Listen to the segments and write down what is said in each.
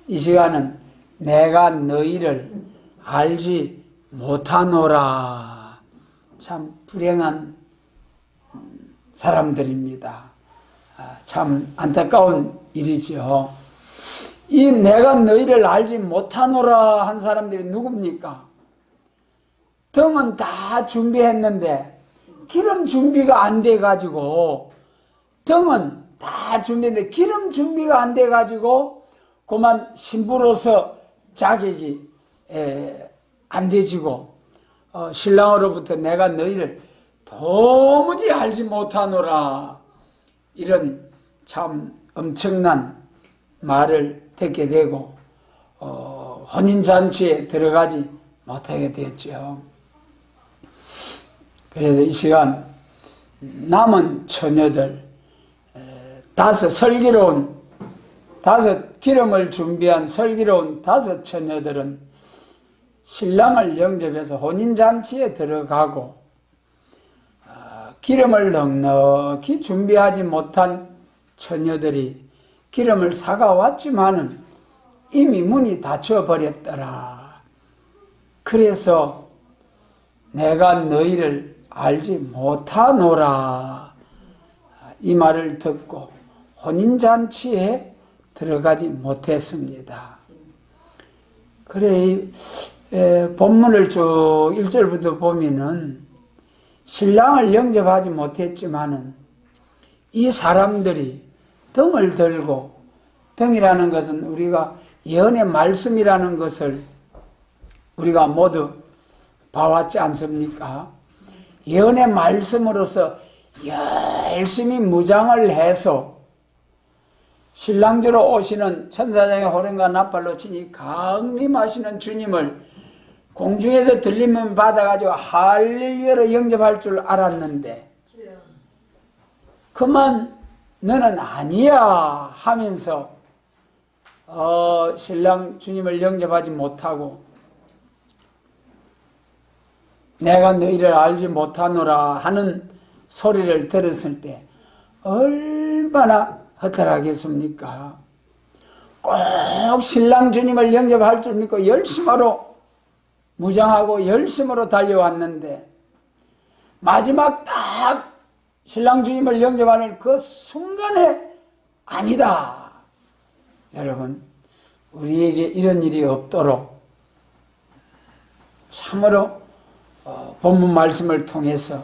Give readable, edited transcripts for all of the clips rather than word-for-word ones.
이 시간은 내가 너희를 알지 못하노라. 참 불행한 사람들입니다. 참 안타까운 일이죠. 이 내가 너희를 알지 못하노라 한 사람들이 누굽니까? 등은 다 준비했는데 기름 준비가 안 돼가지고, 등은 다 준비했는데 기름 준비가 안 돼가지고 그만 신부로서 자격이 안 되지고, 신랑으로부터 내가 너희를 도무지 알지 못하노라, 이런 참 엄청난 말을 듣게 되고 혼인잔치에 들어가지 못하게 되었죠. 그래서 이 시간 남은 처녀들 기름을 준비한 슬기로운 5 처녀들은 신랑을 영접해서 혼인잔치에 들어가고, 기름을 넉넉히 준비하지 못한 처녀들이 기름을 사가 왔지만은 이미 문이 닫혀버렸더라. 그래서 내가 너희를 알지 못하노라, 이 말을 듣고 혼인잔치에 들어가지 못했습니다. 그래, 본문을 쭉 1절부터 보면은 신랑을 영접하지 못했지만은 이 사람들이 등을 들고, 등이라는 것은 우리가 예언의 말씀이라는 것을 우리가 모두 봐왔지 않습니까? 예언의 말씀으로서 열심히 무장을 해서 신랑주로 오시는 천사장의 호령과 나팔로 치니 강림하시는 주님을 공중에서 들림을 받아가지고 할렐루야로 영접할 줄 알았는데, 그만 너는 아니야 하면서 신랑 주님을 영접하지 못하고 내가 너희를 알지 못하노라 하는 소리를 들었을 때 얼마나 허탈하겠습니까? 꼭 신랑 주님을 영접할 줄 믿고 열심으로 무장하고 열심으로 달려왔는데, 마지막 딱 신랑 주님을 영접하는 그 순간에 아니다. 여러분, 우리에게 이런 일이 없도록 참으로 본문 말씀을 통해서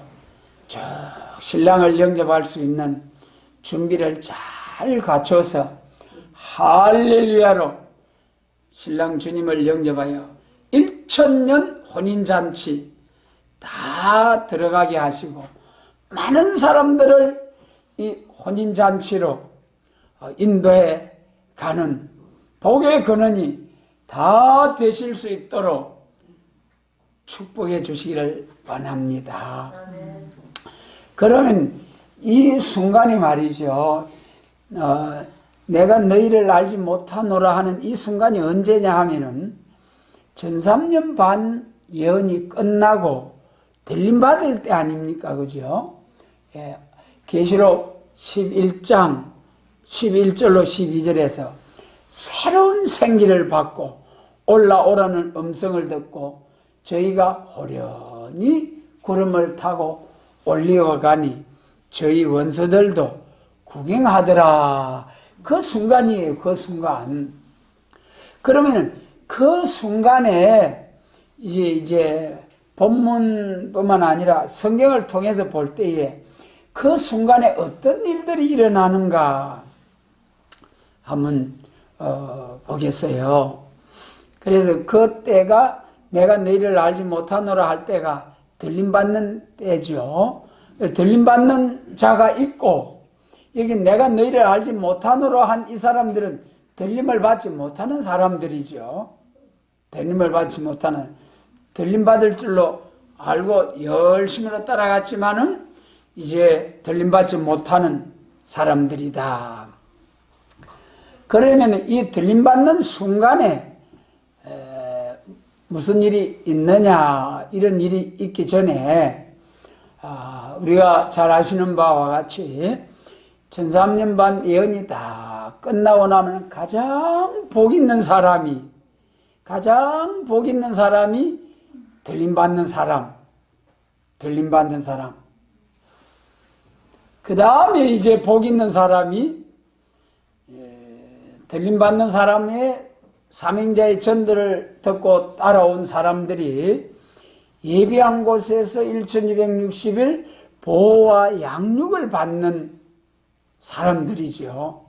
쭉 신랑을 영접할 수 있는 준비를 잘 갖춰서 할렐루야로 신랑 주님을 영접하여 1000년 혼인잔치 다 들어가게 하시고, 많은 사람들을 이 혼인잔치로 인도해 가는 복의 근원이 다 되실 수 있도록 축복해 주시기를 원합니다. 그러면 이 순간이 말이죠, 내가 너희를 알지 못하노라 하는 이 순간이 언제냐 하면은 전3년 반 예언이 끝나고 들림받을 때 아닙니까? 그죠? 예, 계시록 11장 11절로 12절에서 새로운 생기를 받고 올라오라는 음성을 듣고 저희가 호련히 구름을 타고 올리어가니 저희 원수들도 구경하더라. 그 순간이에요. 그 순간. 그러면은 그 순간에 이제 본문뿐만 아니라 성경을 통해서 볼 때에 그 순간에 어떤 일들이 일어나는가 한번 보겠어요. 그래서 그 때가 내가 너희를 알지 못하노라 할 때가 들림받는 때죠. 들림받는 자가 있고, 여기 내가 너희를 알지 못하노라 한 이 사람들은 들림을 받지 못하는 사람들이죠. 들림을 받지 못하는, 들림받을 줄로 알고 열심히로 따라갔지만은 이제 들림받지 못하는 사람들이다. 그러면 이 들림받는 순간에 무슨 일이 있느냐, 이런 일이 있기 전에 우리가 잘 아시는 바와 같이 1003년 반 예언이 다 끝나고 나면 가장 복 있는 사람이 들림받는 사람. 그 다음에 이제 복 있는 사람이, 들림받는 사람의 사명자의 전도를 듣고 따라온 사람들이 예비한 곳에서 1260일 보호와 양육을 받는 사람들이죠.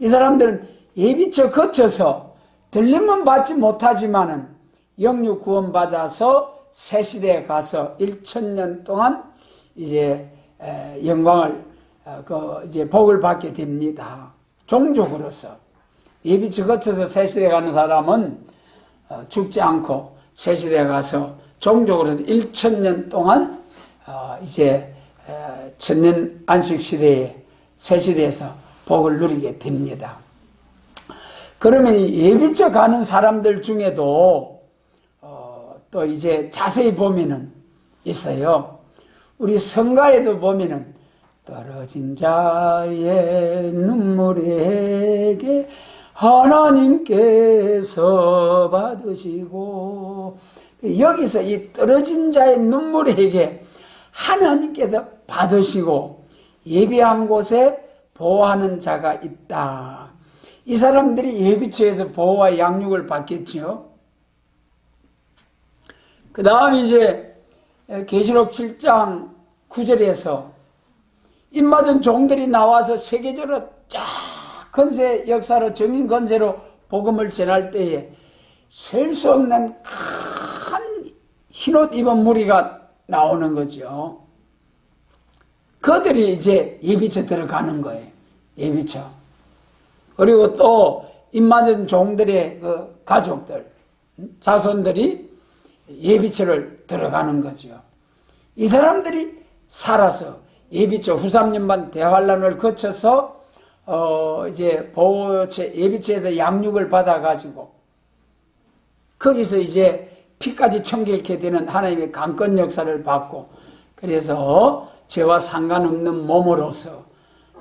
이 사람들은 예비처 거쳐서 들림은 받지 못하지만은 영육 구원 받아서 새 시대에 가서 1000년 동안 이제 영광을 이제 복을 받게 됩니다. 종족으로서 예비처 거쳐서 새 시대에 가는 사람은 죽지 않고 새 시대에 가서 종족으로 1000년 동안 이제 천년 안식 시대에 새 시대에서 복을 누리게 됩니다. 그러면 예비처 가는 사람들 중에도 또 이제 자세히 보면은 있어요. 우리 성가에도 보면은 떨어진 자의 눈물에게 하나님께서 받으시고, 여기서 이 떨어진 자의 눈물에게 하나님께서 받으시고 예비한 곳에 보호하는 자가 있다. 이 사람들이 예비처에서 보호와 양육을 받겠죠. 그 다음 이제 계시록 7장 9절에서 입맞은 종들이 나와서 세계적으로 쫙 건세 역사로 정인 건세로 복음을 전할 때에 셀 수 없는 큰 흰옷 입은 무리가 나오는 거죠. 그들이 이제 예비처 들어가는 거예요. 예비처. 그리고 또 입맞은 종들의 그 가족들, 자손들이 예비처를 들어가는 거죠. 이 사람들이 살아서 예비처 후삼년반 대환란을 거쳐서 이제 보호처 예비처에서 양육을 받아가지고 거기서 이제 피까지 청결케 되는 하나님의 강권 역사를 받고, 그래서 죄와 상관없는 몸으로서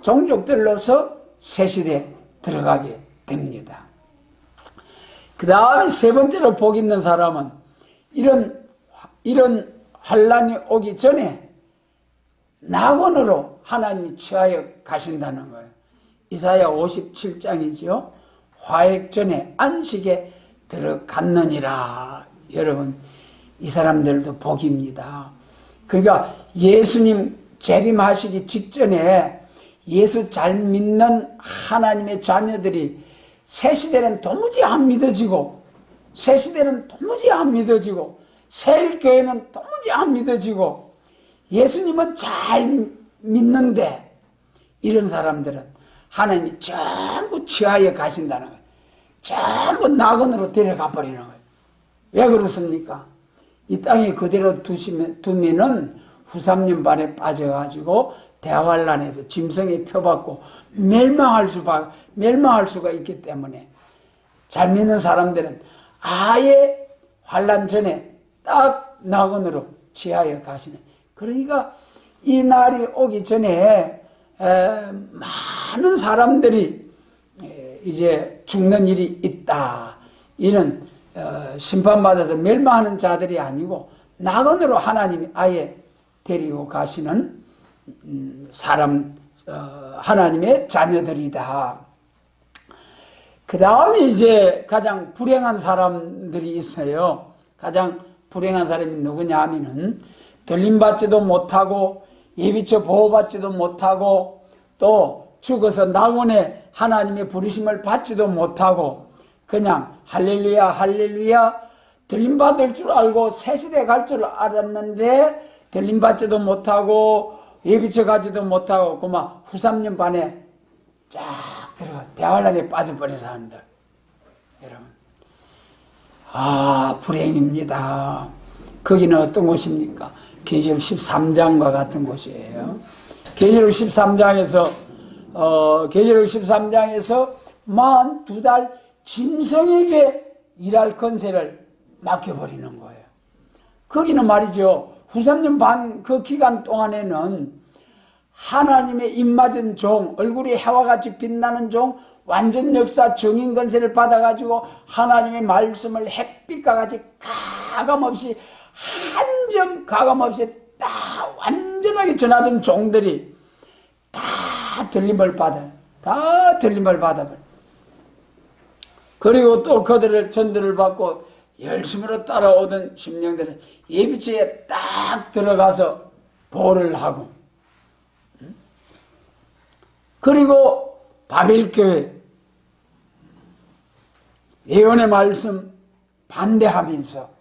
종족들로서 새시대에 들어가게 됩니다. 그 다음에 세 번째로 복 있는 사람은 이런 환란이 오기 전에 낙원으로 하나님이 취하여 가신다는 거예요. 이사야 57장이죠. 화액 전에 안식에 들어갔느니라. 여러분, 이 사람들도 복입니다. 그러니까 예수님 재림하시기 직전에 예수 잘 믿는 하나님의 자녀들이 새시대는 도무지 안 믿어지고, 새일교회는 도무지 안 믿어지고, 예수님은 잘 믿는데 이런 사람들은 하나님이 전부 취하여 가신다는 거예요. 전부 낙원으로 데려가 버리는 거예요. 왜 그렇습니까? 이 땅에 그대로 두면은 후삼년 반에 빠져가지고 대환란에서 짐승에 표받고 멸망할 수가 있기 때문에 잘 믿는 사람들은 아예 환란 전에 딱 낙원으로 취하여 가시는. 그러니까 이 날이 오기 전에 많은 사람들이 이제 죽는 일이 있다. 이는 심판받아서 멸망하는 자들이 아니고 낙원으로 하나님이 아예 데리고 가시는 하나님의 자녀들이다. 그 다음에 이제 가장 불행한 사람들이 있어요. 가장 불행한 사람이 누구냐 하면은 들림받지도 못하고 예비처 보호받지도 못하고 또 죽어서 낙원에 하나님의 부르심을 받지도 못하고 그냥 할렐루야 할렐루야 들림받을 줄 알고 새시대 갈 줄 알았는데 들림받지도 못하고 예비처 가지도 못하고 그만 후삼년 반에 쫙 들어가 대환란에 빠져버린 사람들. 여러분, 불행입니다. 거기는 어떤 곳입니까? 계시록 13장과 같은 곳이에요. 계시록 13장에서 만 2달 짐승에게 일할 권세를 맡겨버리는 거예요. 거기는 말이죠. 후삼년 반 그 기간 동안에는 하나님의 입맞은 종, 얼굴이 해와 같이 빛나는 종, 완전 역사 정인 권세를 받아가지고 하나님의 말씀을 햇빛과 같이 가감없이 한 점 가감없이 딱 완전하게 전하던 종들이 다 들림을 받아버려. 그리고 또 그들을 전도를 받고 열심으로 따라오던 심령들은 예비치에 딱 들어가서 보를 하고, 그리고 바벨교회 예언의 말씀 반대하면서,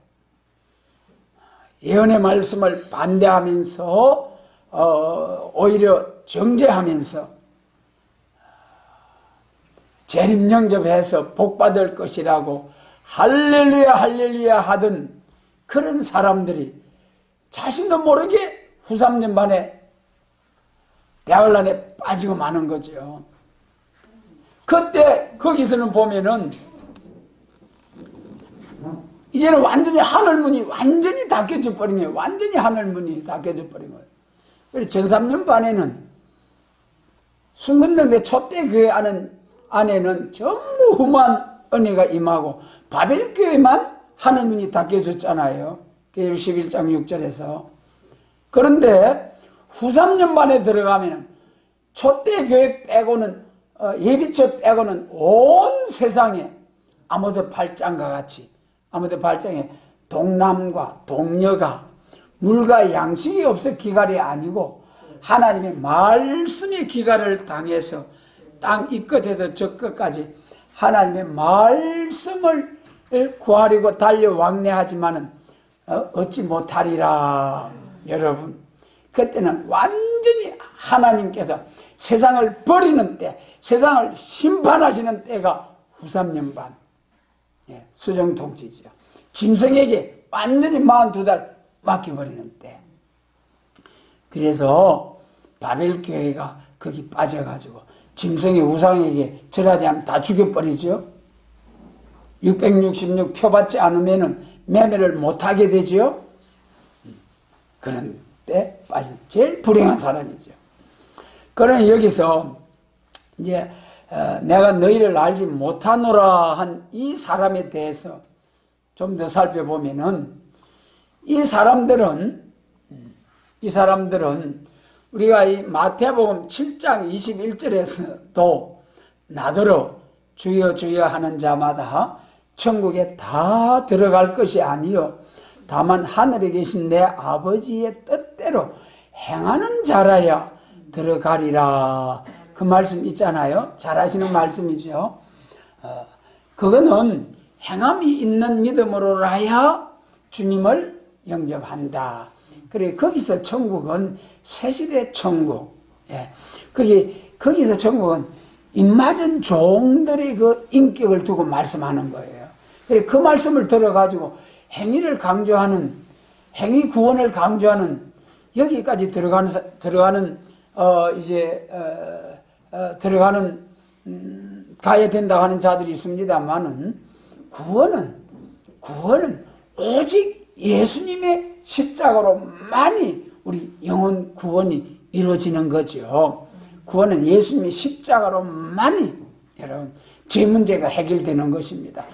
예언의 말씀을 반대하면서 오히려 정죄하면서 재림영접해서 복받을 것이라고 할렐루야 할렐루야 하던 그런 사람들이 자신도 모르게 후3년 만에 대환란에 빠지고 마는 거죠. 그때 거기서는 보면은 이제는 완전히 하늘문이 완전히 닫혀져 버린 거예요. 완전히 하늘문이 닫혀져 버린 거예요. 그래서 전 3년 반에는 순근동대 촛대교회 안에는 전부 험한 은혜가 임하고 바벨교회만 하늘문이 닫혀졌잖아요. 계율 11장 6절에서. 그런데 후3년 만에 들어가면 촛대교회 빼고는 예비처 빼고는 온 세상에 아모드 8장과 같이, 아모드 8장에 동남과 동녀가 물과 양식이 없어 기갈이 아니고 하나님의 말씀의 기갈을 당해서 땅 이 끝에서 저 끝까지 하나님의 말씀을 구하려고 달려 왕래하지만은 얻지 못하리라. 여러분, 그때는 완전히 하나님께서 세상을 버리는 때, 세상을 심판하시는 때가 후3년 반 수정 통치죠. 짐승에게 완전히 42달 맡겨버리는 때. 그래서 바벨교회가 거기 빠져가지고 짐승의 우상에게 절하지 않으면 다 죽여버리죠. 666 표받지 않으면 매매를 못하게 되죠. 그런 때 빠진 제일 불행한 사람이죠. 그러나 여기서 이제 내가 너희를 알지 못하노라 한 이 사람에 대해서 좀 더 살펴보면은 이 사람들은 우리가 이 마태복음 7장 21절에서도 나더러 주여 주여 하는 자마다 천국에 다 들어갈 것이 아니요 다만 하늘에 계신 내 아버지의 뜻대로 행하는 자라야 들어가리라. 그 말씀 있잖아요. 잘 아시는 말씀이죠. 그거는 행함이 있는 믿음으로라야 주님을 영접한다. 그래, 거기서 천국은 새시대 천국. 예. 거기서 천국은 입맞은 종들의 그 인격을 두고 말씀하는 거예요. 그래, 그 말씀을 들어가지고 행위를 강조하는, 행위 구원을 강조하는, 여기까지 가야 된다고 하는 자들이 있습니다만은, 구원은 오직 예수님의 십자가로만이 우리 영혼 구원이 이루어지는 거죠. 구원은 예수님의 십자가로만이, 여러분, 죄 문제가 해결되는 것입니다.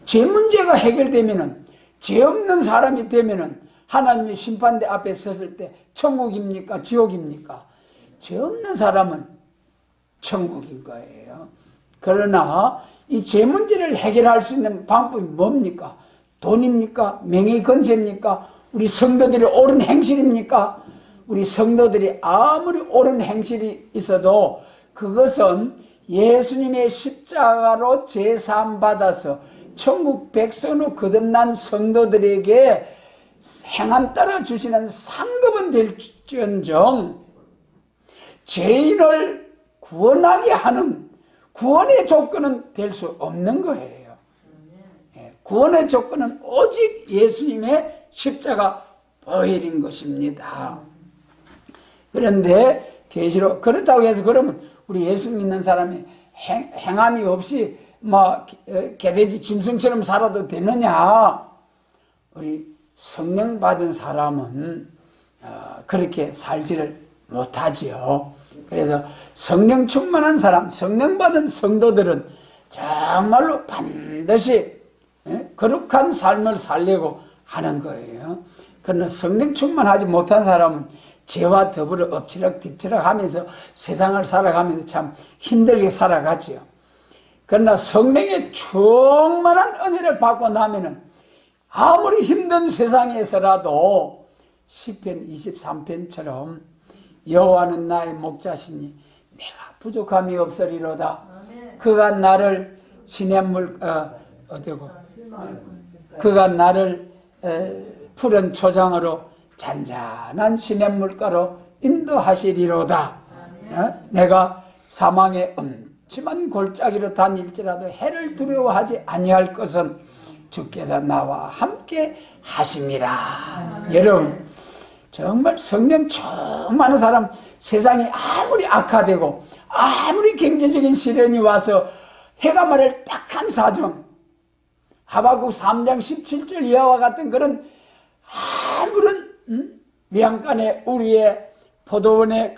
죄 문제가 해결되면은, 죄 없는 사람이 되면은 하나님의 심판대 앞에 섰을 때 천국입니까? 지옥입니까? 죄 없는 사람은 천국인 거예요. 그러나 이 죄 문제를 해결할 수 있는 방법이 뭡니까? 돈입니까? 명예 건세입니까? 우리 성도들이 옳은 행실입니까? 우리 성도들이 아무리 옳은 행실이 있어도 그것은 예수님의 십자가로 제사함 받아서 천국 백성으로 거듭난 성도들에게 행함 따라 주시는 상급은 될지언정 죄인을 구원하게 하는 구원의 조건은 될 수 없는 거예요. 구원의 조건은 오직 예수님의 십자가 보혈인 것입니다. 그런데 계시록 그렇다고 해서 그러면 우리 예수 믿는 사람이 행함이 없이 개돼지 짐승처럼 살아도 되느냐? 우리 성령 받은 사람은 그렇게 살지를 못하지요. 그래서 성령 충만한 사람, 성령 받은 성도들은 정말로 반드시 거룩한 삶을 살려고 하는 거예요. 그러나 성령 충만하지 못한 사람은 죄와 더불어 엎치락 뒤치락 하면서 세상을 살아가면서 참 힘들게 살아가지요. 그러나 성령의 충만한 은혜를 받고 나면은 아무리 힘든 세상에서라도 시편 23편처럼 여호와는 나의 목자시니 내가 부족함이 없으리로다. 그가 나를 시냇물 그가 나를 푸른 초장으로 잔잔한 시냇물가로 인도하시리로다. 내가 사망의 음침한 골짜기로 다닐지라도 해를 두려워하지 아니할 것은 주께서 나와 함께 하심이라. 여러분, 정말 성령 충만한 사람, 세상이 아무리 악화되고 아무리 경제적인 시련이 와서 해가 말할 딱한 사정, 하박국 3장 17절 이하와 같은 그런 아무런 외양간에 우리의 포도원에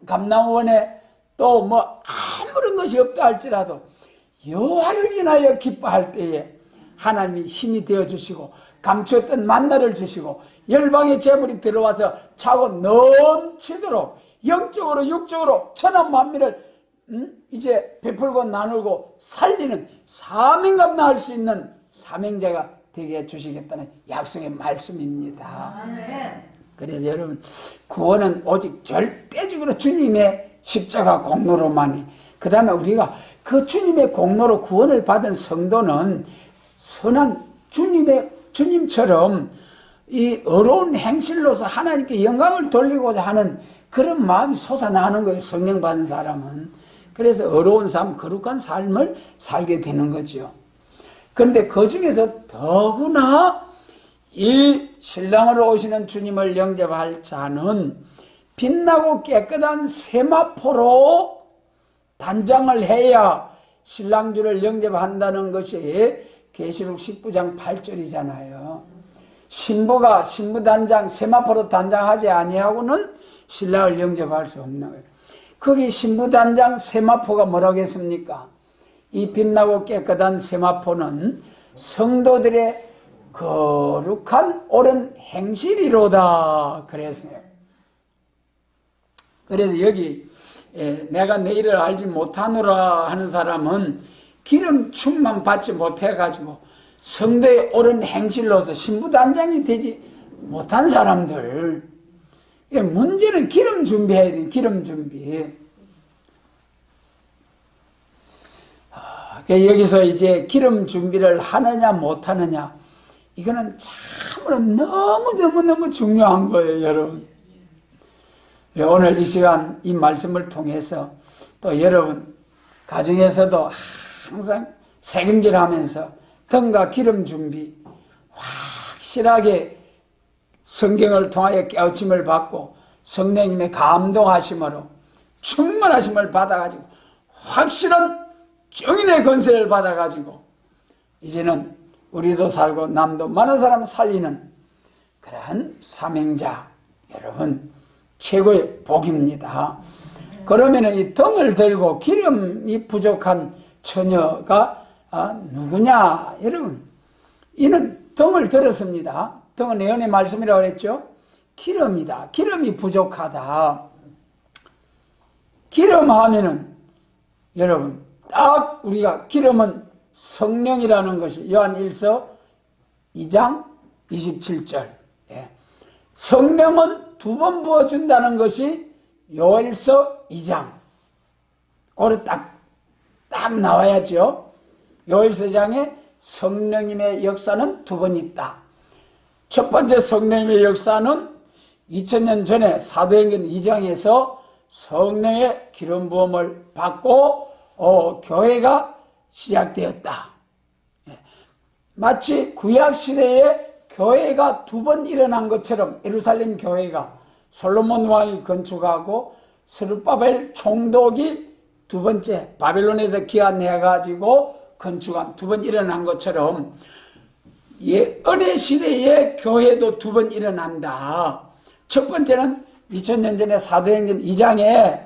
감남원에 또 뭐 아무런 것이 없다 할지라도 여호와를 인하여 기뻐할 때에 하나님이 힘이 되어주시고 감추었던 만나를 주시고 열방의 재물이 들어와서 차고 넘치도록 영적으로 육적으로 천한 만민을 이제 베풀고 나누고 살리는 사명감 나할 수 있는 사명자가 되게 해주시겠다는 약속의 말씀입니다. 그래서 여러분, 구원은 오직 절대적으로 주님의 십자가 공로로만이, 그 다음에 우리가 그 주님의 공로로 구원을 받은 성도는 선한 주님처럼 이 어려운 행실로서 하나님께 영광을 돌리고자 하는 그런 마음이 솟아나는 거예요. 성령 받은 사람은. 그래서 어려운 삶, 거룩한 삶을 살게 되는 거죠. 그런데 그 중에서 더구나 이 신랑으로 오시는 주님을 영접할 자는 빛나고 깨끗한 세마포로 단장을 해야 신랑주를 영접한다는 것이 계시록 19장 8절이잖아요. 신부가 신부단장 세마포로 단장하지 아니하고는 신랑을 영접할 수 없는 거예요. 거기 신부단장 세마포가 뭐라고 했습니까? 이 빛나고 깨끗한 세마포는 성도들의 거룩한 옳은 행실이로다 그랬어요. 그래서 여기 내가 내 일을 알지 못하노라 하는 사람은 기름 충만 받지 못해가지고 성도의 옳은 행실로서 신부단장이 되지 못한 사람들, 문제는 기름 준비해야 돼. 기름 준비. 여기서 이제 기름 준비를 하느냐 못하느냐, 이거는 참으로 너무너무 중요한 거예요, 여러분. 오늘 이 시간 이 말씀을 통해서 또 여러분 가정에서도 항상 새김질하면서 등과 기름 준비 확실하게 성경을 통하여 깨우침을 받고 성령님의 감동하심으로 충만하심을 받아가지고 확실한 정인의 건설을 받아가지고 이제는 우리도 살고 남도 많은 사람 살리는 그러한 사명자, 여러분 최고의 복입니다. 그러면 이 등을 들고 기름이 부족한 처녀가 누구냐? 여러분, 이는 등을 들었습니다. 등은 예언의 말씀이라고 그랬죠? 기름이다. 기름이 부족하다. 기름 하면은 여러분 딱 우리가 기름은 성령이라는 것이 요한 1서 2장 27절. 성령은 두 번 부어준다는 것이 요엘서 2장. 그걸 딱 나와야죠. 요엘서 2장에 성령님의 역사는 두 번 있다. 첫 번째 성령님의 역사는 2000년 전에 사도행전 2장에서 성령의 기름 부음을 받고 교회가 시작되었다. 마치 구약시대에 교회가 두 번 일어난 것처럼 예루살렘 교회가 솔로몬 왕이 건축하고 스룹바벨 총독이 두 번째 바벨론에서 귀환해가지고 건축한 두 번 일어난 것처럼 은혜 시대에 교회도 두 번 일어난다. 첫 번째는 2000년 전에 사도행전 2장에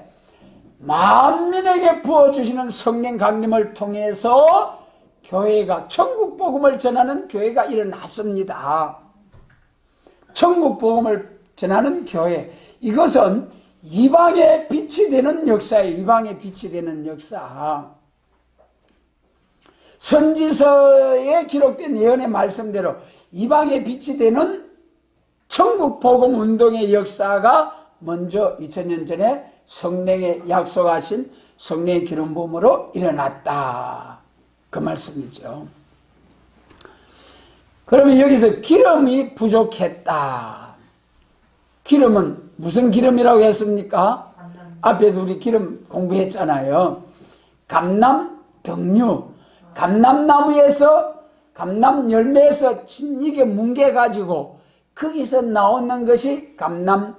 만민에게 부어주시는 성령 강림을 통해서 교회가 천국 복음을 전하는 교회가 일어났습니다. 천국 복음을 전하는 교회, 이것은 이방의 빛이 되는 역사예요. 이방의 빛이 되는 역사. 선지서에 기록된 예언의 말씀대로 이방의 빛이 되는 천국 복음 운동의 역사가 먼저 2000년 전에 성령의 약속하신 성령의 기름 부음으로 일어났다, 그 말씀이죠. 그러면 여기서 기름이 부족했다. 기름은 무슨 기름이라고 했습니까? 앞에서 우리 기름 공부했잖아요. 감람, 등류. 감람나무에서, 감람 열매에서 진익에 뭉개가지고 거기서 나오는 것이 감람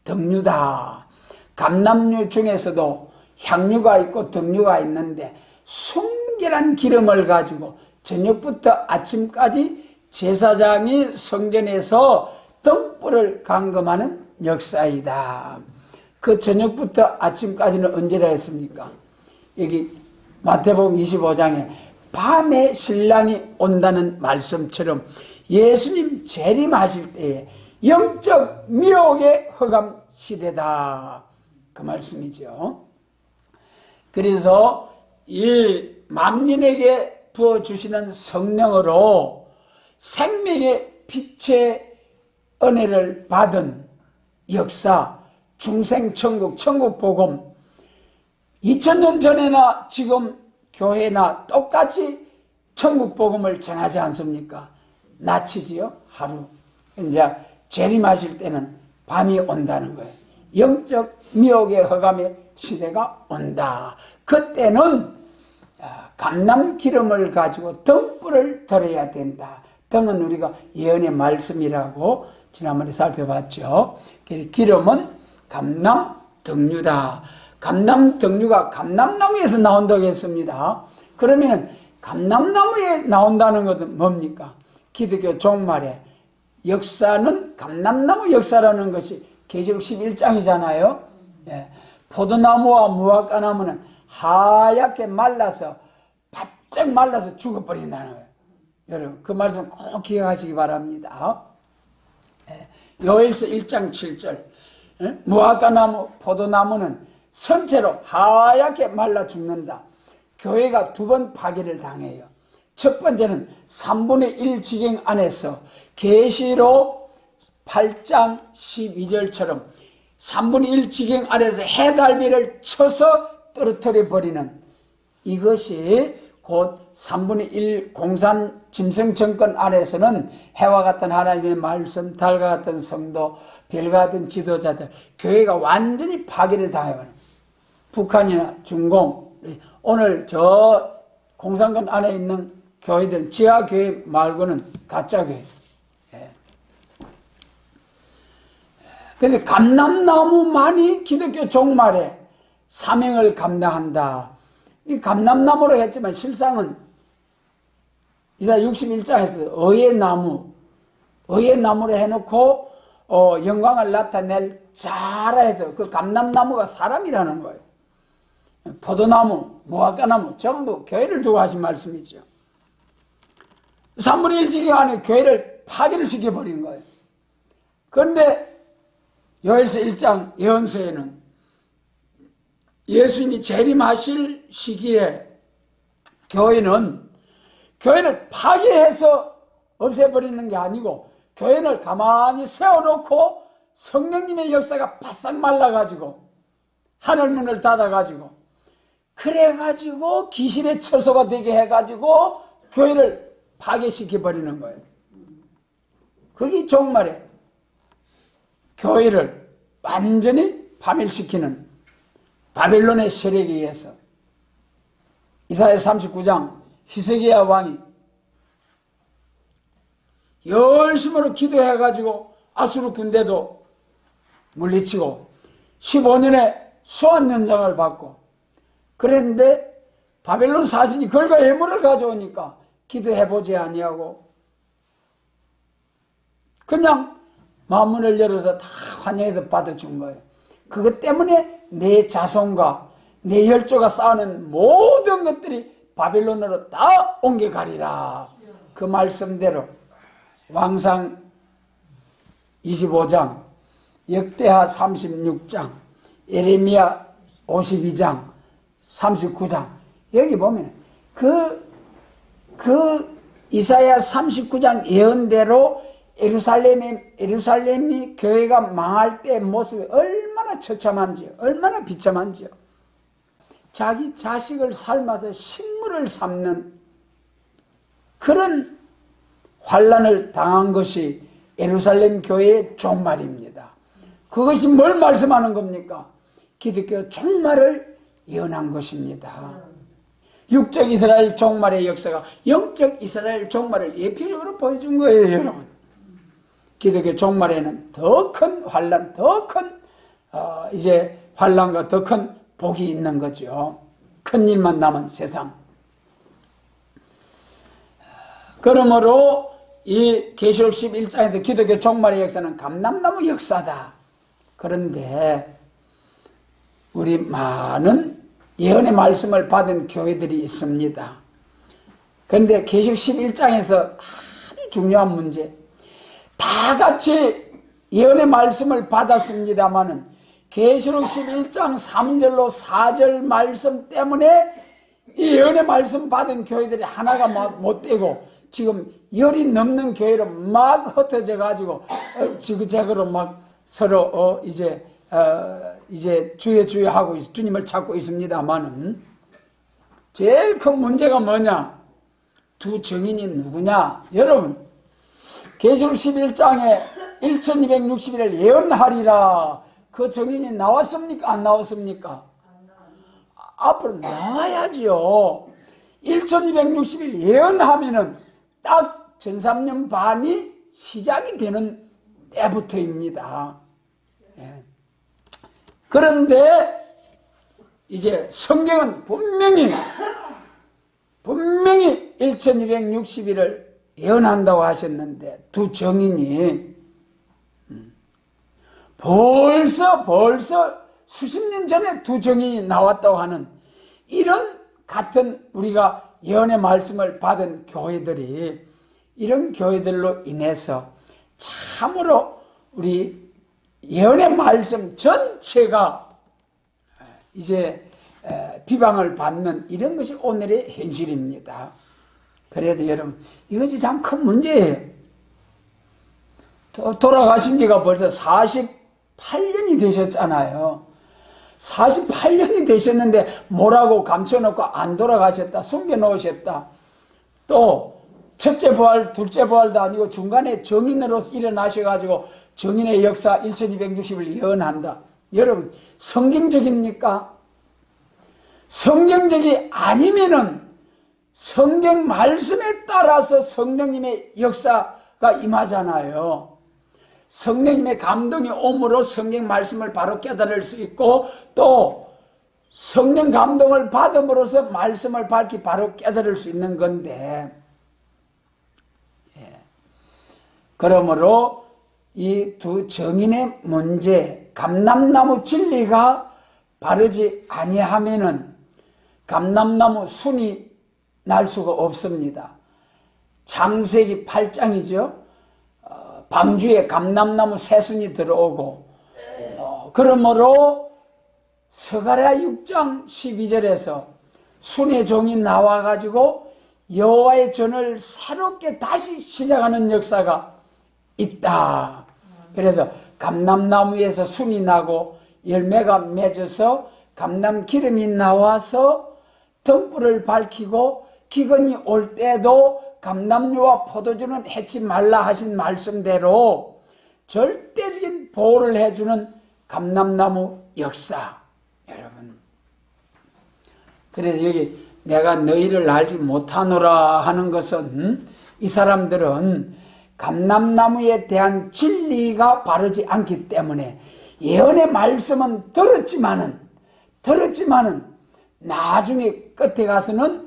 등류다. 감람류 중에서도 향류가 있고 등류가 있는데 순결한 기름을 가지고 저녁부터 아침까지 제사장이 성전에서 등불을 감금하는 역사이다. 그 저녁부터 아침까지는 언제라 했습니까? 여기 마태복음 25장에 밤에 신랑이 온다는 말씀처럼 예수님 재림하실 때에 영적 미혹의 허감 시대다, 그 말씀이죠. 그래서 이 만민에게 부어주시는 성령으로 생명의 빛의 은혜를 받은 역사, 중생천국, 천국복음, 2000년 전에나 지금 교회나 똑같이 천국복음을 전하지 않습니까? 낮이지요, 하루. 이제 재림하실 때는 밤이 온다는 거예요. 영적 미혹의 허감의 시대가 온다. 그때는 감람 기름을 가지고 등불을 들어야 된다. 등은 우리가 예언의 말씀이라고 지난번에 살펴봤죠. 기름은 감람 등류다. 감람 등류가 감람나무에서 나온다고 했습니다. 그러면은 감람나무에 나온다는 것은 뭡니까? 기독교 종말에 역사는 감람나무 역사라는 것이 계시록 11장이잖아요. 예. 포도나무와 무화과나무는 하얗게 말라서 바짝 말라서 죽어버린다는 거예요. 여러분 그 말씀 꼭 기억하시기 바랍니다. 예. 요엘서 1장 7절 예? 무화과나무, 포도나무는 선체로 하얗게 말라 죽는다. 교회가 두 번 파괴를 당해요. 첫 번째는 3분의 1 지경 안에서 계시록 8장 12절처럼 3분의 1 지경 안에서 해달비를 쳐서 떨어뜨려 버리는, 이것이 곧 3분의 1 공산 짐승 정권 안에서는 해와 같은 하나님의 말씀, 달과 같은 성도, 별과 같은 지도자들, 교회가 완전히 파괴를 당해요. 북한이나 중공, 오늘 저 공산권 안에 있는 교회들은 지하교회 말고는 가짜교회. 그런데 감람나무만이 기독교 종말에 사명을 감당한다. 이 감람나무로 했지만 실상은 이사야 61장에서 의의 나무로 해놓고 영광을 나타낼 자라 해서 그 감람나무가 사람이라는 거예요. 포도나무, 무화과나무 전부 교회를 두고 하신 말씀이죠. 3분의 1 지경 안에 교회를 파괴를 시켜버린 거예요. 그런데 요엘서 1장 예언서에는 예수님이 재림하실 시기에 교회를 파괴해서 없애버리는 게 아니고 교회를 가만히 세워놓고 성령님의 역사가 바싹 말라가지고 하늘문을 닫아가지고 그래가지고 귀신의 처소가 되게 해가지고 교회를 파괴시켜버리는 거예요. 그게 종말에 교회를 완전히 파멸시키는 바벨론의 세력에 의해서 이사야 39장 히스기야 왕이 열심으로 기도해가지고 아수르 군대도 물리치고 15년의 소환연장을 받고 그랬는데 바벨론 사신이 걸과 예물을 가져오니까 기도해보지 아니하고 그냥 마음문을 열어서 다 환영해서 받아준 거예요. 그것 때문에 내 자손과 내 혈조가 쌓아놓은 모든 것들이 바빌론으로 다 옮겨가리라. 그 말씀대로 왕상 25장, 역대하 36장, 예레미야 52장, 39장 여기 보면 그 이사야 39장 예언대로 예루살렘이 교회가 망할 때 모습이 얼마나 처참한지요. 얼마나 비참한지요. 자기 자식을 삶아서 식물을 삶는 그런 환난을 당한 것이 예루살렘 교회의 종말입니다. 그것이 뭘 말씀하는 겁니까? 기독교 종말을 예언한 것입니다. 육적 이스라엘 종말의 역사가 영적 이스라엘 종말을 예표적으로 보여준 거예요, 여러분. 기독교 종말에는 더 큰 환난, 더 큰 이제 환난과 더 큰 복이 있는 거죠. 큰 일만 남은 세상. 그러므로 이 계시록 11장에서 기독교 종말의 역사는 감람나무 역사다. 그런데 우리 많은 예언의 말씀을 받은 교회들이 있습니다. 그런데 계시록 11장에서 아주 중요한 문제, 다 같이 예언의 말씀을 받았습니다마는 계시록 11장 3절로 4절 말씀 때문에 이 예언의 말씀 받은 교회들이 하나가 못 되고 지금 열이 넘는 교회로 막 흩어져 가지고 지그재그로 막 서로 이제 주여 하고 주님을 찾고 있습니다만은 제일 큰 문제가 뭐냐? 두 증인이 누구냐? 여러분, 계시록 11장에 1260일을 예언하리라. 그 증인이 나왔습니까? 안 나왔습니까? 앞으로 나와야지요. 1260일 예언하면은 딱 전3년 반이 시작이 되는 때부터입니다. 예. 그런데 이제 성경은 분명히 1260일을 예언한다고 하셨는데 두 증인이 벌써 수십 년 전에 두 증인이 나왔다고 하는 이런 같은 우리가 예언의 말씀을 받은 교회들이 이런 교회들로 인해서 참으로 우리 예언의 말씀 전체가 이제 비방을 받는 이런 것이 오늘의 현실입니다. 그래도 여러분 이것이 참 큰 문제예요. 돌아가신 지가 벌써 48년이 되셨잖아요. 48년이 되셨는데 뭐라고 감춰놓고 안 돌아가셨다, 숨겨놓으셨다. 또 첫째 부활, 둘째 부활도 아니고 중간에 정인으로서 일어나셔가지고 정인의 역사 1260을 예언한다. 여러분 성경적입니까? 성경적이 아니면은 성경 말씀에 따라서 성령님의 역사가 임하잖아요. 성령님의 감동이 오므로 성경 말씀을 바로 깨달을 수 있고 또 성령 감동을 받음으로써 말씀을 밝히 바로 깨달을 수 있는 건데, 그러므로 이 두 정인의 문제, 감람나무 진리가 바르지 아니하면은 감람나무 순이 날 수가 없습니다. 창세기 8장이죠. 방주에 감람나무 새순이 들어오고 그러므로 스가랴 6장 12절에서 순의 종이 나와가지고 여호와의 전을 새롭게 다시 시작하는 역사가 있다. 그래서 감람나무에서 순이 나고 열매가 맺어서 감람 기름이 나와서 등불을 밝히고 기근이 올 때도 감람류와 포도주는 해치 말라 하신 말씀대로 절대적인 보호를 해주는 감람나무 역사. 여러분, 그래서 여기 내가 너희를 알지 못하노라 하는 것은 이 사람들은 감람나무에 대한 진리가 바르지 않기 때문에 예언의 말씀은 들었지만은 나중에 끝에 가서는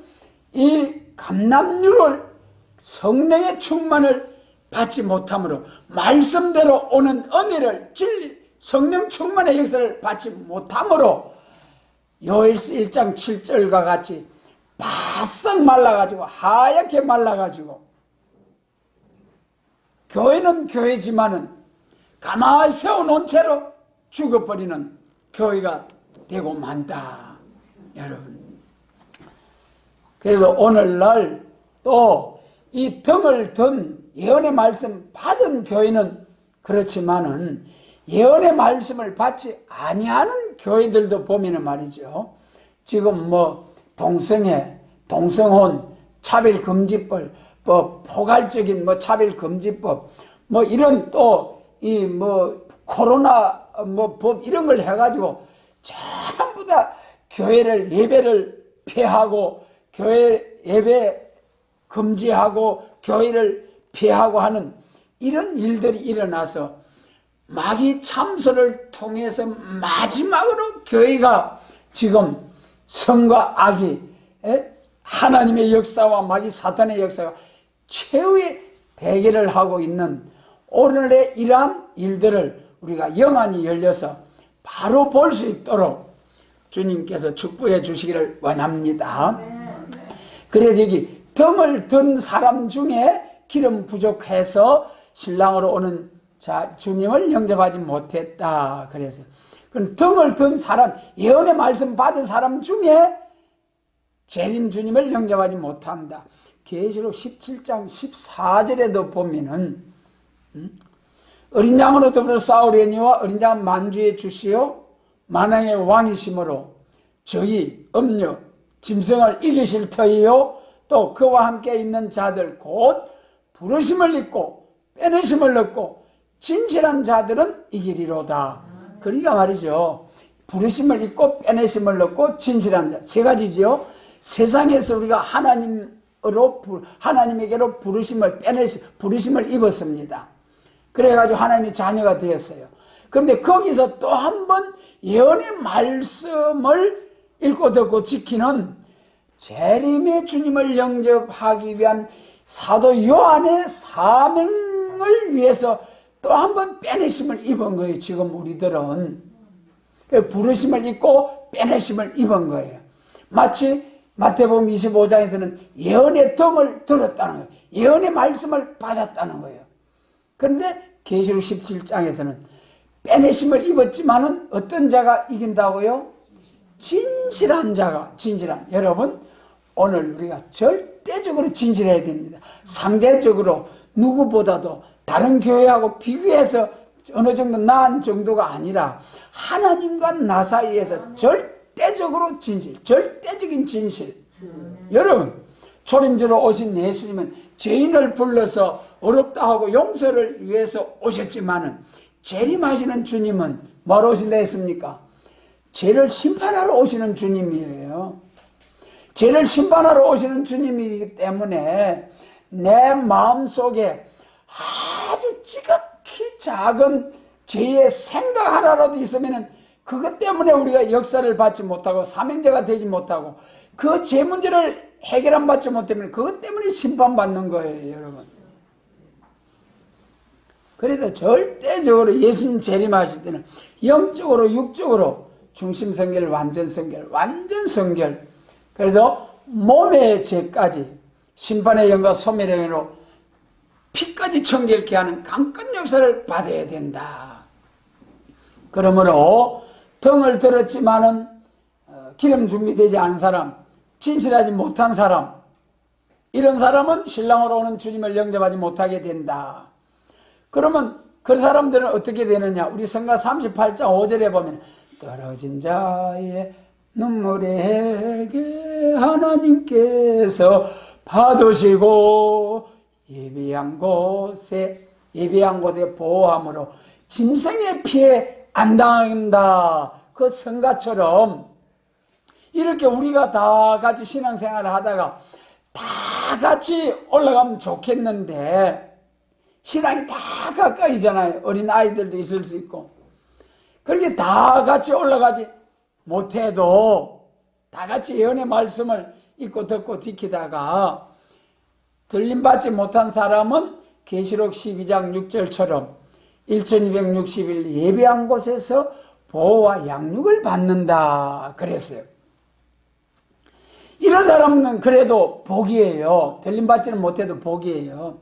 이 감람류를 성령의 충만을 받지 못함으로 말씀대로 오는 은혜를 진리 성령 충만의 역사를 받지 못함으로 요엘서 1장 7절과 같이 바싹 말라가지고 하얗게 말라가지고 교회는 교회지만은 가만히 세워놓은 채로 죽어버리는 교회가 되고 만다. 여러분, 그래서 오늘날 또 이 등을 든 예언의 말씀 받은 교회는 그렇지만은 예언의 말씀을 받지 아니하는 교회들도 보면은 말이죠. 지금 뭐 동성애, 동성혼, 차별금지법, 포괄적인 뭐 차별금지법, 뭐 이런 또 이 뭐 코로나 뭐 법 이런 걸 해가지고 전부 다 교회를 예배를 폐하고 교회 예배 금지하고 교회를 폐하고 하는 이런 일들이 일어나서 마귀 참소를 통해서 마지막으로 교회가 지금 성과 악이 하나님의 역사와 마귀 사탄의 역사가 최후의 대결을 하고 있는 오늘의 이러한 일들을 우리가 영안이 열려서 바로 볼 수 있도록 주님께서 축복해 주시기를 원합니다. 그래서 여기 등을 든 사람 중에 기름 부족해서 신랑으로 오는 주님을 영접하지 못했다. 그래서 그럼 등을 든 사람, 예언의 말씀 받은 사람 중에 재림 주님을 영접하지 못한다. 계시록 17장 14절에도 보면은 어린 양으로 더불어 싸우려니와 어린 양은 만주의 주시요 만왕의 왕이심으로 저희 음녀 짐승을 이기실 터이요 또 그와 함께 있는 자들 곧 부르심을 입고 빼내심을 얻고 진실한 자들은 이기리로다. 그러니까 말이죠, 부르심을 입고 빼내심을 얻고 진실한 자 세 가지죠. 세상에서 우리가 하나님에게로 부르심을 입었습니다. 그래가지고 하나님의 자녀가 되었어요. 그런데 거기서 또 한 번 예언의 말씀을 읽고 듣고 지키는 재림의 주님을 영접하기 위한 사도 요한의 사명을 위해서 또 한 번 빼내심을 입은 거예요. 지금 우리들은 부르심을 입고 빼내심을 입은 거예요. 마치 마태복음 25장에서는 예언의 등을 들었다는 거예요. 예언의 말씀을 받았다는 거예요. 그런데 계시록 17장에서는 빼내심을 입었지만은 어떤 자가 이긴다고요? 진실한 자가, 여러분, 오늘 우리가 절대적으로 진실해야 됩니다. 상대적으로 누구보다도 다른 교회하고 비교해서 어느 정도 나은 정도가 아니라 하나님과 나 사이에서 절대적으로 절대적인 진실. 여러분, 초림주로 오신 예수님은 죄인을 불러서 어렵다 하고 용서를 위해서 오셨지만은 재림하시는 주님은 뭐하러 오신다 했습니까? 죄를 심판하러 오시는 주님이에요. 죄를 심판하러 오시는 주님이기 때문에 내 마음속에 아주 지극히 작은 죄의 생각 하나라도 있으면 그것 때문에 우리가 역사를 받지 못하고 사명자가 되지 못하고 그 죄 문제를 해결 안 받지 못하면 그것 때문에 심판받는 거예요, 여러분. 그래서 절대적으로 예수님 재림하실 때는 영적으로 육적으로 중심성결, 완전성결. 그래서 몸의 죄까지 심판의 영과 소멸의 영으로 피까지 청결케 하는 강권 역사를 받아야 된다. 그러므로 등을 들었지만은 기름 준비되지 않은 사람, 진실하지 못한 사람, 이런 사람은 신랑으로 오는 주님을 영접하지 못하게 된다. 그러면 그 사람들은 어떻게 되느냐? 우리 성가 38장 5절에 보면 떨어진 자의 눈물에게 하나님께서 받으시고 예비한 곳에 보호함으로 짐승의 피해 안 당한다. 그 성가처럼 이렇게 우리가 다 같이 신앙생활을 하다가 다 같이 올라가면 좋겠는데 신앙이 다 가까이잖아요. 어린 아이들도 있을 수 있고. 그렇게 다 같이 올라가지 못해도 다 같이 예언의 말씀을 읽고 듣고 지키다가 들림받지 못한 사람은 계시록 12장 6절처럼 1260일 예배한 곳에서 보호와 양육을 받는다 그랬어요. 이런 사람은 그래도 복이에요. 들림받지는 못해도 복이에요.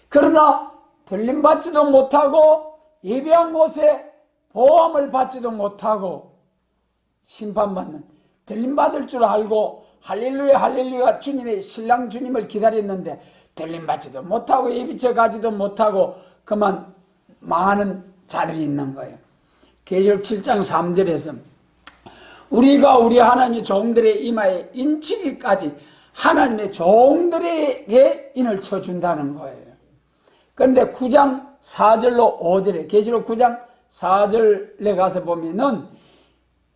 그러나 들림받지도 못하고 예배한 곳에 보호함을 받지도 못하고 심판받는, 들림받을 줄 알고 할렐루야 할렐루야 주님의 신랑 주님을 기다렸는데 들림받지도 못하고 예비쳐 가지도 못하고 그만 망하는 자들이 있는 거예요. 계시록 7장 3절에서 우리가 우리 하나님의 종들의 이마에 인치기까지 하나님의 종들에게 인을 쳐준다는 거예요. 그런데 9장 4절로 5절에 계시록 9장 4절에 가서 보면은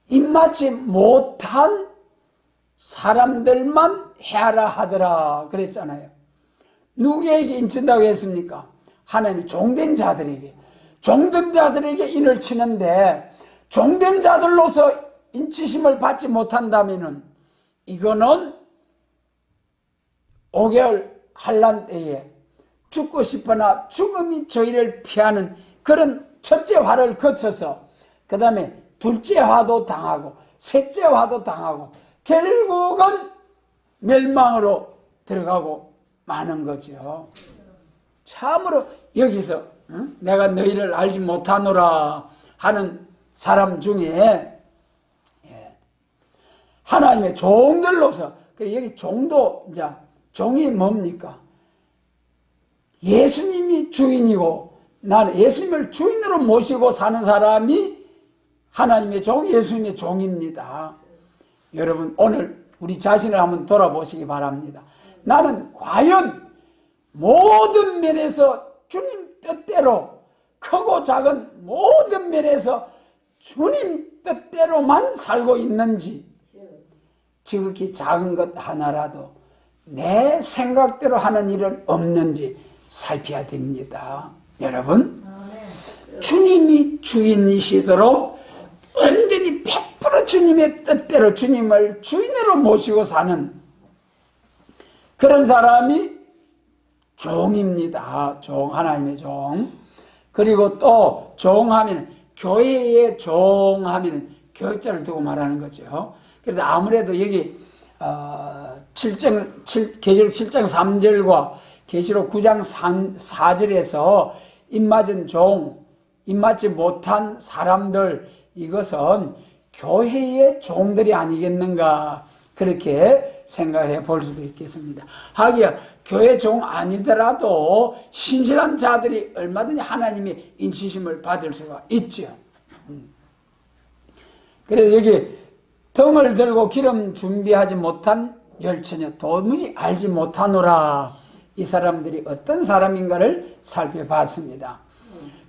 입맞지 못한 사람들만 해라 하더라 그랬잖아요. 누구에게 인친다고 했습니까? 하나님의 종된 자들에게. 종된 자들에게 인을 치는데 종된 자들로서 인치심을 받지 못한다면은 이거는 5개월 환난 때에 죽고 싶으나 죽음이 저희를 피하는 그런 첫째 화를 거쳐서 그 다음에 둘째 화도 당하고 셋째 화도 당하고 결국은 멸망으로 들어가고 마는 거죠. 참으로 여기서 내가 너희를 알지 못하노라 하는 사람 중에 하나님의 종들로서, 여기 종도, 이제 종이 뭡니까? 예수님이 주인이고 나는 예수님을 주인으로 모시고 사는 사람이 하나님의 종, 예수님의 종입니다. 여러분 오늘 우리 자신을 한번 돌아보시기 바랍니다. 나는 과연 모든 면에서 주님 뜻대로, 크고 작은 모든 면에서 주님 뜻대로만 살고 있는지, 지극히 작은 것 하나라도 내 생각대로 하는 일은 없는지 살펴야 됩니다. 여러분, 주님이 주인이시도록 완전히 100% 주님의 뜻대로 주님을 주인으로 모시고 사는 그런 사람이 종입니다. 종, 하나님의 종. 그리고 또 종하면, 교회의 종하면 교육자를 두고 말하는 거죠. 그래서 아무래도 여기 계시록 7장 3절과 계시록 9장 4절에서 입맞은 종, 입맞지 못한 사람들, 이것은 교회의 종들이 아니겠는가 그렇게 생각해 볼 수도 있겠습니다. 하기야 교회 종 아니더라도 신실한 자들이 얼마든지 하나님의 인치심을 받을 수가 있죠. 그래서 여기 등을 들고 기름 준비하지 못한 열처녀, 도무지 알지 못하노라, 이 사람들이 어떤 사람인가를 살펴봤습니다.